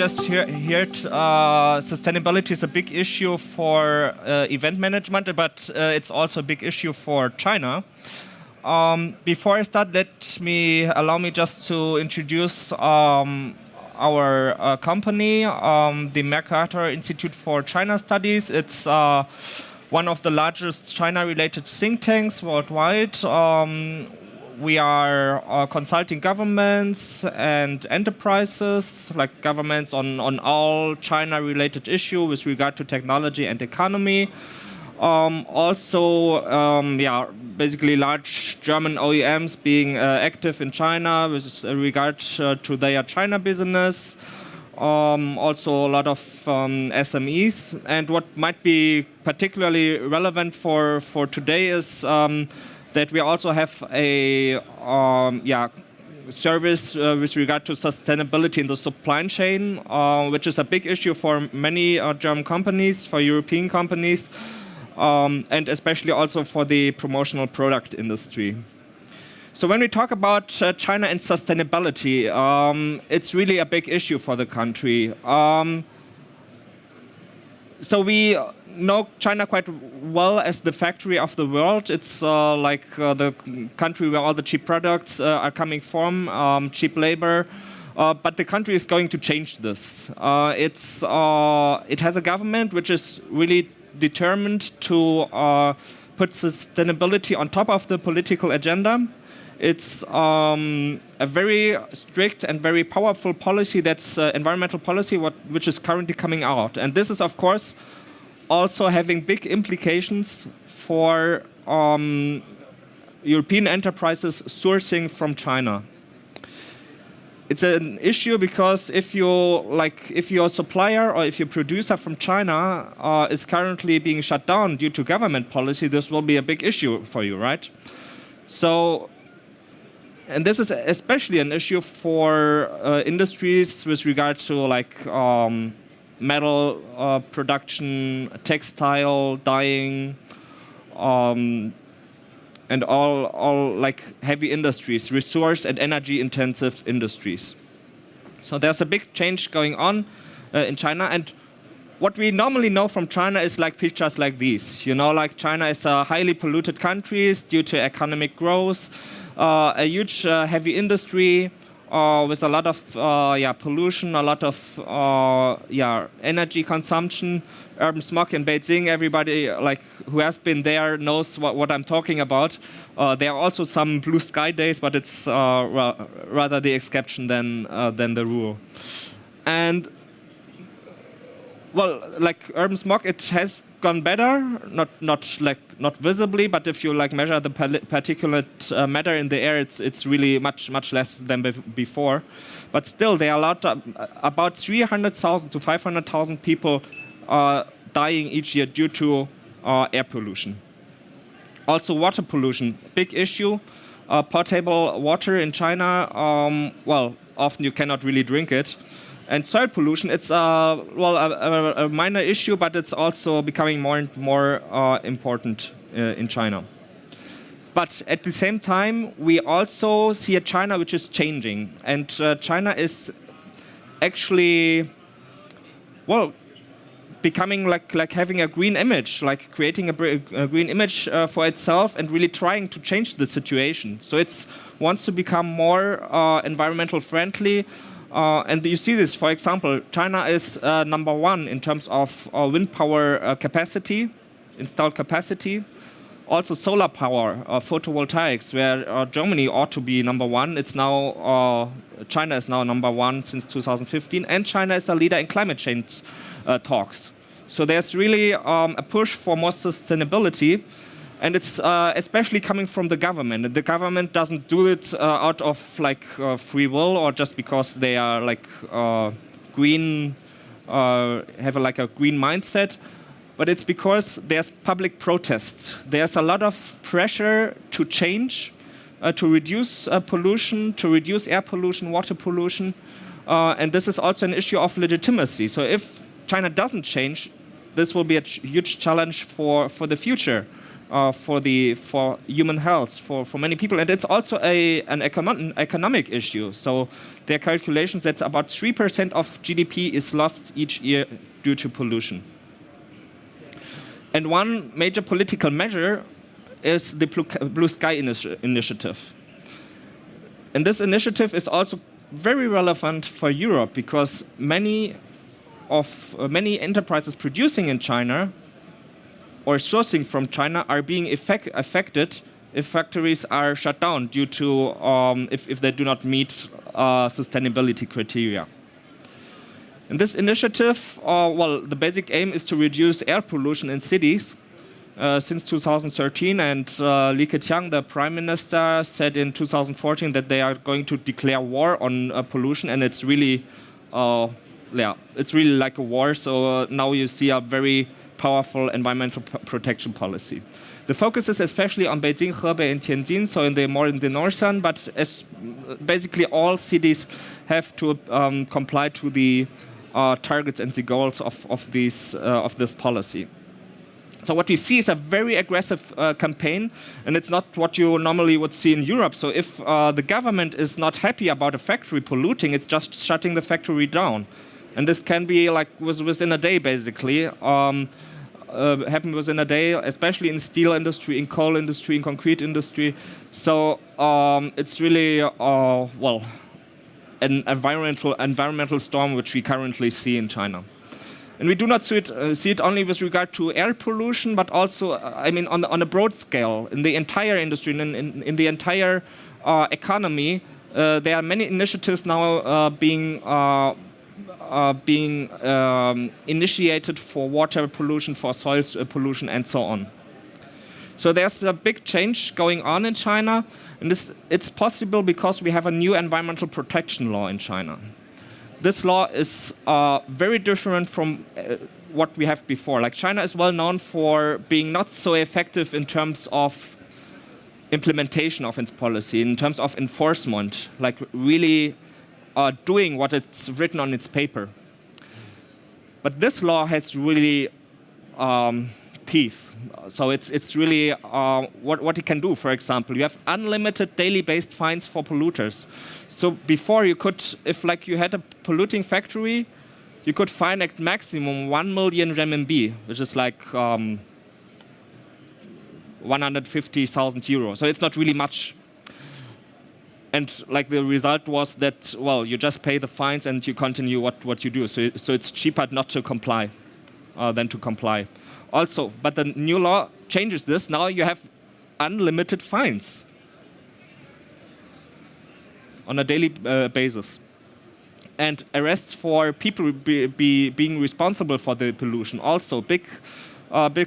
just heard, sustainability is a big issue for event management, but it's also a big issue for China. Before I start, allow me just to introduce our company, the Mercator Institute for China Studies. It's one of the largest China-related think tanks worldwide. We are consulting governments and enterprises, like governments on all China-related issues with regard to technology and economy. Basically large German OEMs being active in China with regard to their China business. Also a lot of SMEs. And what might be particularly relevant for today is that we also have a service with regard to sustainability in the supply chain, which is a big issue for many German companies, for European companies, and especially also for the promotional product industry. So when we talk about China and sustainability, it's really a big issue for the country. So we know China quite well as the factory of the world. It's the country where all the cheap products are coming from, cheap labor. But the country is going to change this. It has a government which is really determined to put sustainability on top of the political agenda. It's a very strict and very powerful policy, that's environmental policy, which is currently coming out. And this is, of course, also having big implications for European enterprises sourcing from China. It's an issue because if your supplier or if your producer from China is currently being shut down due to government policy, this will be a big issue for you, right? And this is especially an issue for industries with regard to metal production, textile, dyeing, and all heavy industries, resource and energy intensive industries. So there's a big change going on in China, and what we normally know from China is pictures like these. China is a highly polluted country due to economic growth, a huge heavy industry with a lot of pollution, a lot of energy consumption, urban smog in Beijing. Everybody who has been there knows what I'm talking about. There are also some blue sky days, but it's rather the exception than the rule. And urban smog, it has gone better, not visibly, but if you measure the particulate matter in the air, it's really much less than before. But still, there are about 300,000 to 500,000 people dying each year due to air pollution. Also, water pollution, big issue. Potable water in China, often you cannot really drink it. And soil pollution, it's a minor issue, but it's also becoming more and more important in China. But at the same time, we also see a China which is changing. And China is actually, becoming like having a green image, creating a green image for itself and really trying to change the situation. So it wants to become more environmental friendly. And you see this, for example, China is number one in terms of wind power capacity, installed capacity. Also solar power, photovoltaics, where Germany ought to be number one. It's now, China is now number one since 2015, and China is a leader in climate change talks. So there's really a push for more sustainability. And it's especially coming from the government. And the government doesn't do it out of free will or just because they are green, have a green mindset. But it's because there's public protests. There's a lot of pressure to change, to reduce pollution, to reduce air pollution, water pollution. And this is also an issue of legitimacy. So if China doesn't change, this will be a huge challenge for the future. for human health for many people, and it's also an economic issue. So there are calculations that about 3% of GDP is lost each year due to pollution. And one major political measure is the Blue Sky Initiative. And this initiative is also very relevant for Europe because many enterprises producing in China or sourcing from China are being affected if factories are shut down due to if they do not meet sustainability criteria. In this initiative, the basic aim is to reduce air pollution in cities since 2013, and Li Keqiang, the prime minister, said in 2014 that they are going to declare war on pollution, and it's really like a war. So now you see a very powerful environmental protection policy. The focus is especially on Beijing, Hebei, and Tianjin, so in the northern, but basically all cities have to comply to the targets and the goals of this policy. So what we see is a very aggressive campaign, and it's not what you normally would see in Europe. So if the government is not happy about a factory polluting, it's just shutting the factory down. And this can be like within a day, basically. Happen within a day, especially in steel industry, in coal industry, in concrete industry. So it's really, an environmental storm which we currently see in China. And we do not see it only with regard to air pollution, but also, on a broad scale, in the entire industry, in the entire economy. There are many initiatives now being initiated for water pollution, for soil pollution, and so on. So there's a big change going on in China, and it's possible because we have a new environmental protection law in China. This law is very different from what we have before. Like China is well known for being not so effective in terms of implementation of its policy, in terms of enforcement, like really doing what it's written on its paper. But this law has really teeth. So it's really what it can do. For example, you have unlimited daily based fines for polluters. So before you could, if like you had a polluting factory, you could fine at maximum 1 million renminbi, which is like 150,000 euros. So it's not really much. And like the result was that, you just pay the fines and you continue what you do. So it's cheaper not to comply than to comply. Also, but the new law changes this. Now you have unlimited fines on a daily basis. And arrests for people being responsible for the pollution. Also, big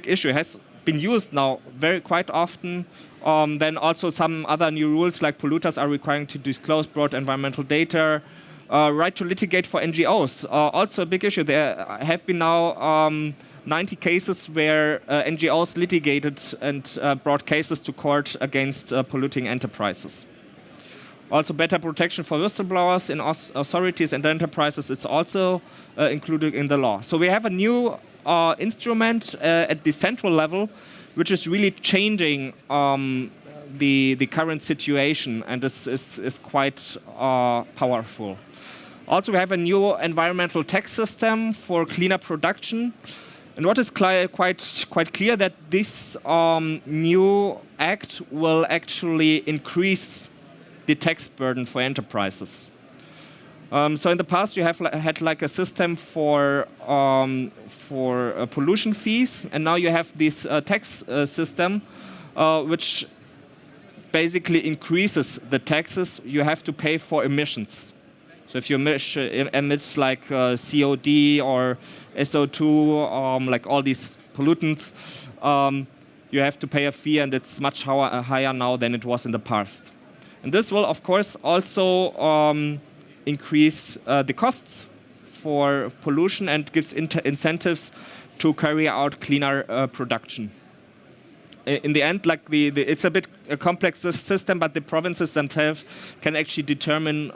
issue. Has been used now quite often. Then also some other new rules like polluters are requiring to disclose broad environmental data, right to litigate for NGOs. Also a big issue. There have been now 90 cases where NGOs litigated and brought cases to court against polluting enterprises. Also better protection for whistleblowers in authorities and enterprises. It's also included in the law. So we have a new instrument at the central level, which is really changing the current situation, and this is quite powerful. Also, we have a new environmental tax system for cleaner production. And what is quite clear that this new act will actually increase the tax burden for enterprises. So in the past, you have had like a system for pollution fees, and now you have this tax system, which basically increases the taxes you have to pay for emissions. So if you emit like COD or SO2, like all these pollutants, you have to pay a fee, and it's much higher now than it was in the past. And this will, of course, also increase the costs for pollution and gives incentives to carry out cleaner production. In the end, like it's a bit a complex system, but the provinces themselves can actually determine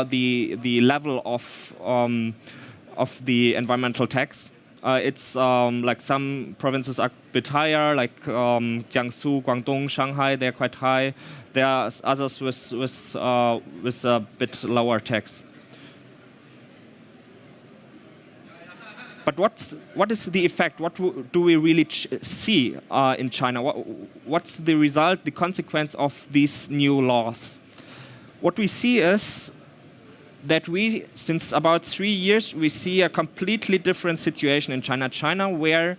the level of the environmental tax. It's like some provinces are a bit higher, like Jiangsu, Guangdong, Shanghai. They're quite high. There are others with a bit lower tax. But what is the effect? What do we really see in China? What's the result, the consequence of these new laws? What we see is that since about 3 years, we see a completely different situation in China. China, where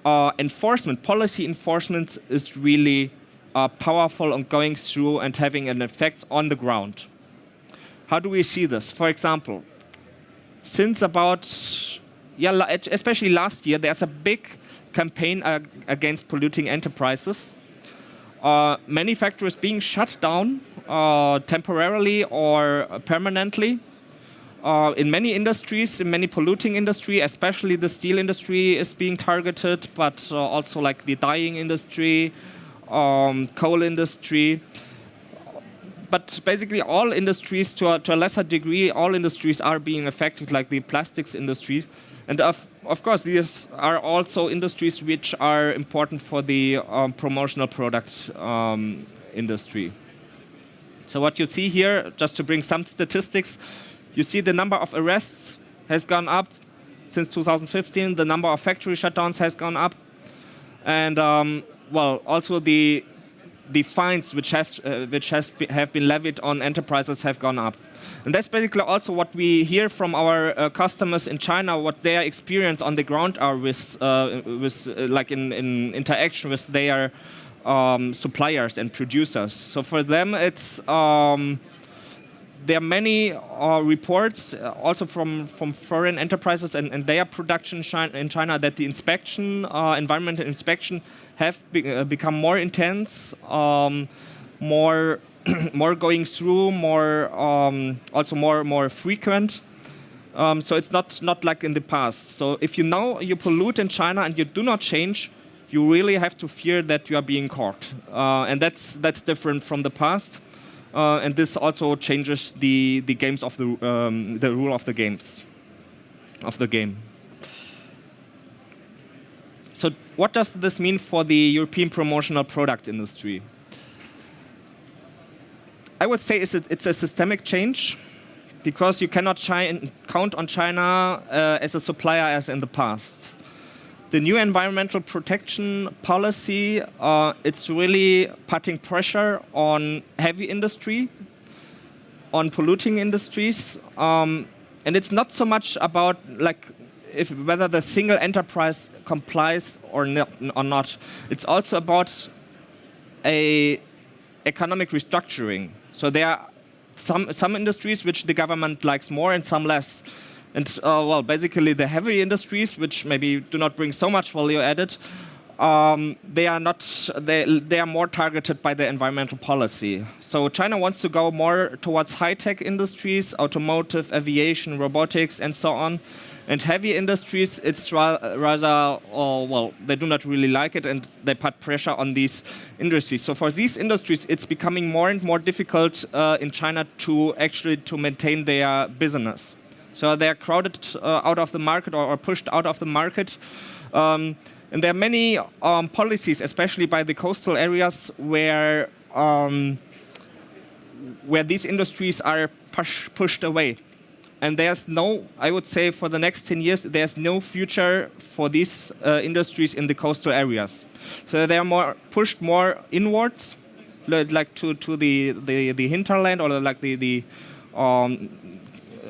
policy enforcement is really powerful and going through and having an effect on the ground. How do we see this? For example, since about especially last year, there's a big campaign against polluting enterprises. Many factories being shut down temporarily or permanently. In many industries, in many polluting industry, especially the steel industry is being targeted, but also like the dyeing industry, coal industry. But basically all industries, to a lesser degree, all industries are being affected, like the plastics industry. And of course, these are also industries which are important for the promotional product industry. So what you see here, just to bring some statistics, you see the number of arrests has gone up since 2015. The number of factory shutdowns has gone up. And also the fines which have been levied on enterprises have gone up. And that's basically also what we hear from our customers in China, what their experience on the ground are with like in interaction with their suppliers and producers. So for them, it's there are many reports also from foreign enterprises and their production in China that the environmental inspection have become more intense, more going through, also more frequent. So it's not like in the past. So if you pollute in China and you do not change, you really have to fear that you are being caught, and that's different from the past. And this also changes the games of the rule of the game. So what does this mean for the European promotional product industry? I would say it's a systemic change, because you cannot count on China as a supplier as in the past. The new environmental protection policy, it's really putting pressure on heavy industry, on polluting industries, and it's not so much about like whether the single enterprise complies or not. It's also about a economic restructuring. So there are some industries which the government likes more and some less. And basically the heavy industries, which maybe do not bring so much value added, they are more targeted by the environmental policy. So China wants to go more towards high-tech industries, automotive, aviation, robotics, and so on. And heavy industries, it's rather, they do not really like it, and they put pressure on these industries. So for these industries, it's becoming more and more difficult in China to maintain their business. So they are crowded out of the market or pushed out of the market. And there are many policies, especially by the coastal areas, where these industries are pushed away. And there's I would say for the next 10 years, there's no future for these industries in the coastal areas. So they are pushed more inwards, like to the hinterland, or like the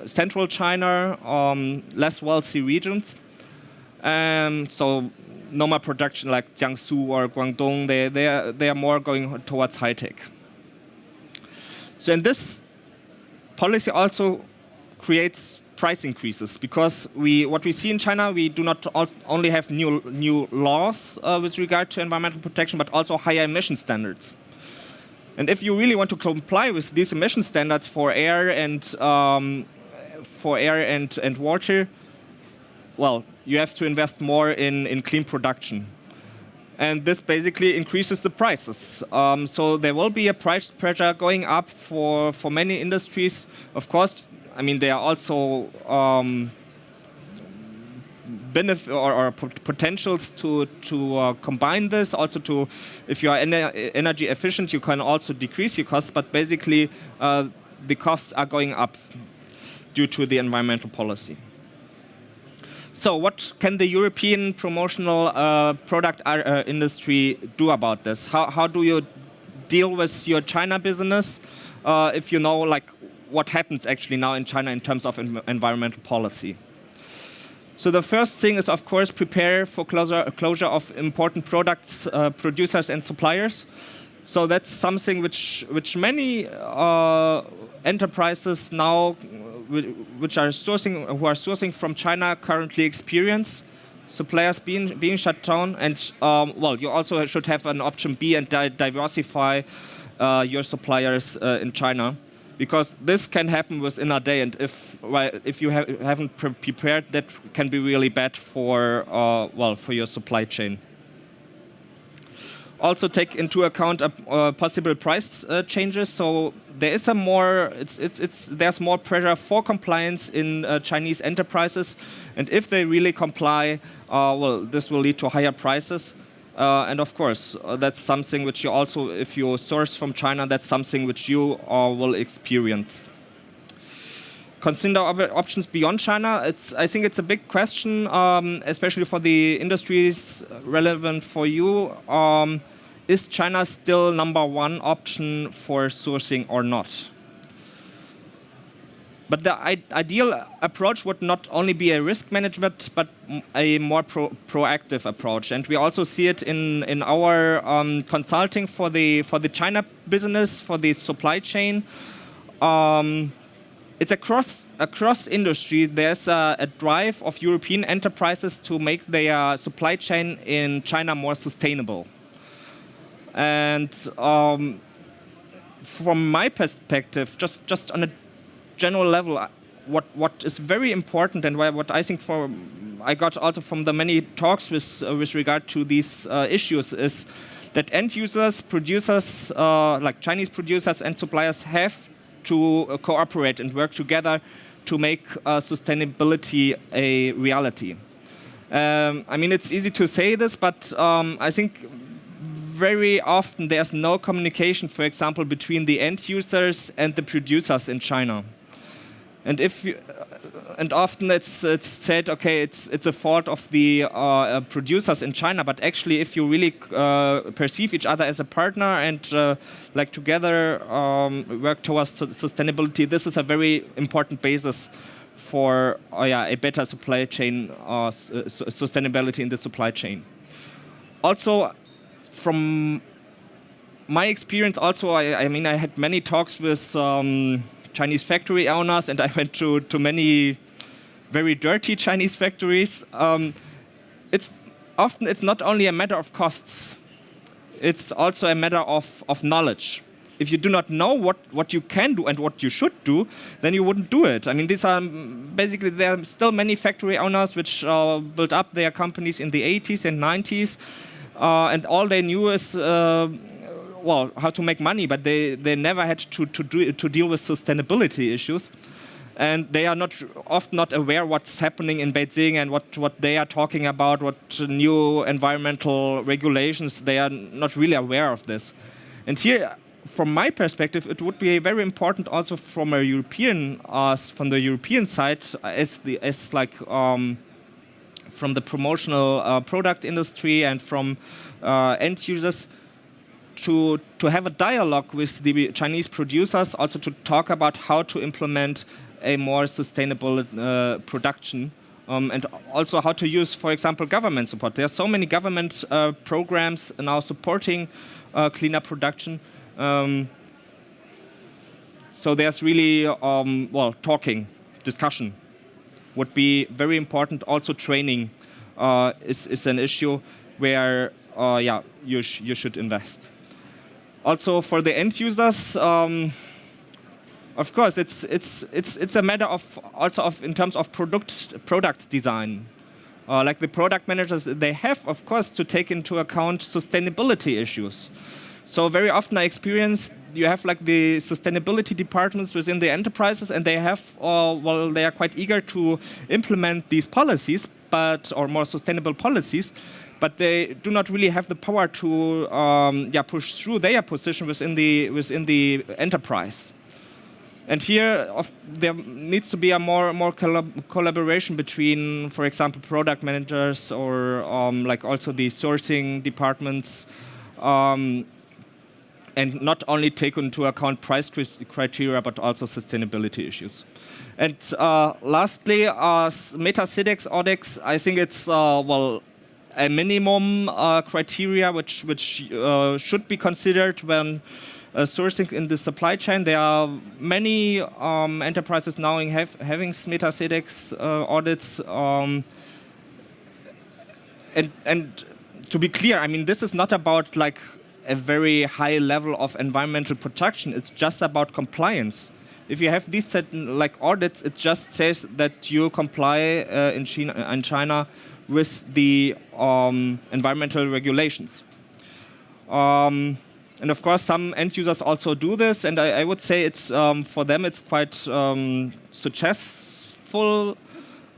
central China, less wealthy regions. So normal production like Jiangsu or Guangdong, they are more going towards high tech. So in this policy also creates price increases, because what we see in China, we do not only have new laws with regard to environmental protection, but also higher emission standards. And if you really want to comply with these emission standards for air and water, you have to invest more in clean production. And this basically increases the prices. So there will be a price pressure going up for many industries. Of course, I mean, there are also benefit or potentials to combine this. Also, if you are energy efficient, you can also decrease your costs. But basically, the costs are going up due to the environmental policy. So, what can the European promotional product industry do about this? How do you deal with your China business if you know like what happens actually now in China in terms of environmental policy? So the first thing is, of course, prepare for closure of important products, producers and suppliers. So that's something which many enterprises now, who are sourcing from China, currently experience. Suppliers being shut down, and well, you also should have an option B and diversify your suppliers in China, because this can happen within a day, and if you haven't prepared, that can be really bad for for your supply chain. Also take into account possible price changes. So there is there's more pressure for compliance in Chinese enterprises, and if they really comply, well, this will lead to higher prices. And of course, that's something which you also, if you source from China, that's something which you will experience. Consider options beyond China. I think it's a big question, especially for the industries relevant for you. Is China still #1 option for sourcing or not? But the ideal approach would not only be a risk management, but a more proactive approach. And we also see it in our consulting for the China business, for the supply chain. It's across industry. There's a drive of European enterprises to make their supply chain in China more sustainable. And from my perspective, just on a general level, what is very important, and what I think I got also from the many talks with regard to these issues, is that end users, producers, like Chinese producers and suppliers, have to cooperate and work together to make sustainability a reality. I mean, it's easy to say this, but I think very often there's no communication, for example, between the end users and the producers in China. And often it's said, okay, it's a fault of the producers in China, but actually, if you really perceive each other as a partner and like together work towards sustainability, this is a very important basis for a better supply chain, sustainability in the supply chain. Also, from my experience, also, I mean, I had many talks with Chinese factory owners, and I went to many very dirty Chinese factories. It's not only a matter of costs, it's also a matter of knowledge. If you do not know what you can do and what you should do, then you wouldn't do it. I mean, these are basically, there are still many factory owners which built up their companies in the 80s and 90s, and all they knew is how to make money, but they never had to deal with sustainability issues, and they are often not aware what's happening in Beijing and what they are talking about, what new environmental regulations. They are not really aware of this. And here, from my perspective, it would be very important also from the European side, from the promotional product industry and from end users, to have a dialogue with the Chinese producers, also to talk about how to implement a more sustainable production, and also how to use, for example, government support. There are so many government programs now supporting cleaner production. So there's really, discussion would be very important. Also training is an issue where you should invest. Also for the end users, of course, it's a matter of in terms of product design. Like the product managers, they have, of course, to take into account sustainability issues. So very often I experience you have like the sustainability departments within the enterprises, and they have, they are quite eager to implement these policies, or more sustainable policies, but they do not really have the power to push through their position within the enterprise. And here, there needs to be a more collaboration between, for example, product managers or also the sourcing departments, and not only take into account price criteria, but also sustainability issues. And lastly, meta-SIDEX audits. I think it's a minimum criteria which should be considered when sourcing in the supply chain. There are many enterprises now having meta-SIDEX audits. And to be clear, I mean, this is not about like a very high level of environmental protection. It's just about compliance. If you have these audits, it just says that you comply in China with the environmental regulations. And of course, some end users also do this, and I would say it's for them it's quite successful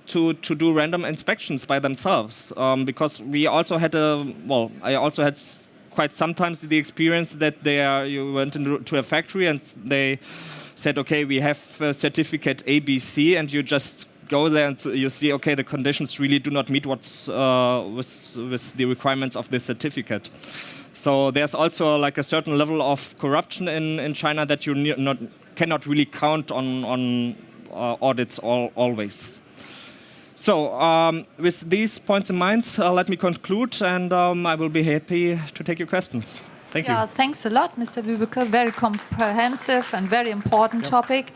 to do random inspections by themselves, because we also had I also had quite sometimes the experience that you went into a factory and they said, okay, we have certificate ABC, and you just go there and you see, okay, the conditions really do not meet what's with the requirements of the certificate. So there's also like a certain level of corruption in China that you cannot really count on audits always. So with these points in mind, let me conclude, and I will be happy to take your questions. Thank you. Thanks a lot, Mr. Wübbeke. Very comprehensive and very important topic.